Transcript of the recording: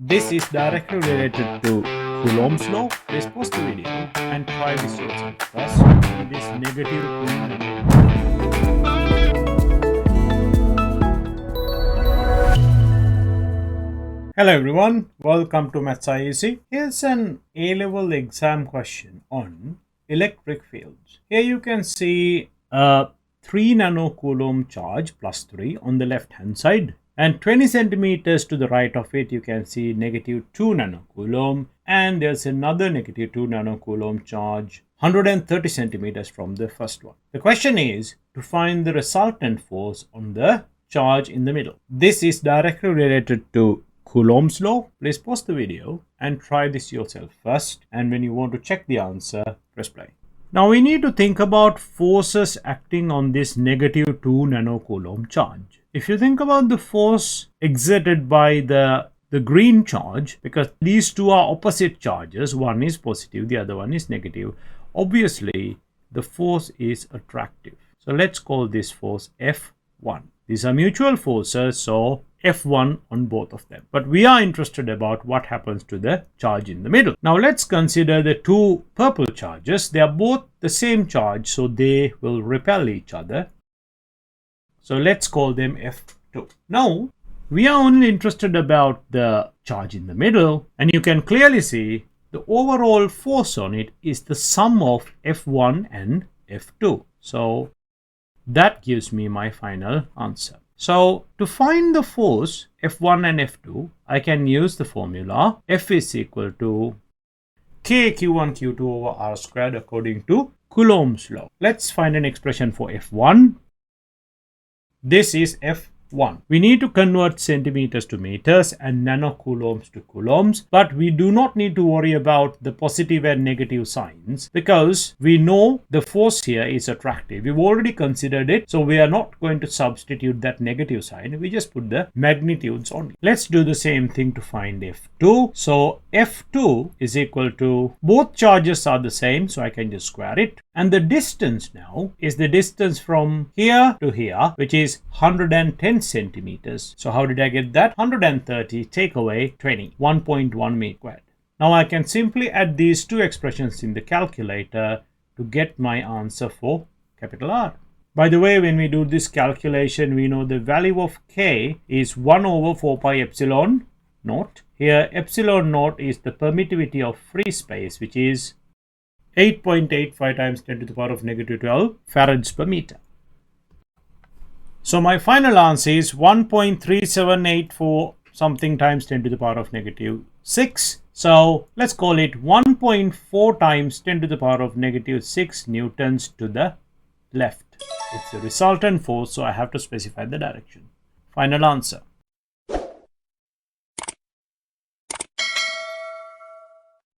This is directly related to Coulomb's law. Please pause the video and try this yourself. First, this negative 2. Hello everyone, welcome to Maths Easy. Here's an A-level exam question on electric fields. Here you can see a 3 nanocoulomb charge plus 3 on the left hand side. And 20 centimeters to the right of it, you can see negative 2 nanocoulomb. And there's another negative 2 nanocoulomb charge 130 centimeters from the first one. The question is to find the resultant force on the charge in the middle. This is directly related to Coulomb's law. Please pause the video and try this yourself first. And when you want to check the answer, press play. Now we need to think about forces acting on this negative 2 nanocoulomb charge. If you think about the force exerted by the green charge, because these two are opposite charges, one is positive, the other one is negative, obviously the force is attractive. So let's call this force F1. These are mutual forces, so F1 on both of them. But we are interested about what happens to the charge in the middle. Now let's consider the two purple charges. They are both the same charge, so they will repel each other. So let's call them F2. Now we are only interested about the charge in the middle, and you can clearly see the overall force on it is the sum of F1 and F2. So that gives me my final answer. So to find the force F1 and F2, I can use the formula F is equal to K Q1 Q2 over R squared according to Coulomb's law. Let's find an expression for F1. This is F1. We need to convert centimeters to meters and nanocoulombs to coulombs, but we do not need to worry about the positive and negative signs because we know the force here is attractive. We've already considered it, so we are not going to substitute that negative sign. We just put the magnitudes only. Let's do the same thing to find F2. So F2 is equal to, both charges are the same, so I can just square it. And the distance now is the distance from here to here, which is 110 centimeters. So how did I get that? 130 take away 20, 1.1 meter squared. Now I can simply add these two expressions in the calculator to get my answer for capital R. By the way, when we do this calculation, we know the value of K is 1 over 4 pi epsilon naught. Here epsilon naught is the permittivity of free space, which is 8.85 times 10 to the power of negative 12 farads per meter. So my final answer is 1.3784 something times 10 to the power of negative 6. So let's call it 1.4 times 10 to the power of negative 6 newtons to the left. It's the resultant force, so I have to specify the direction. Final answer.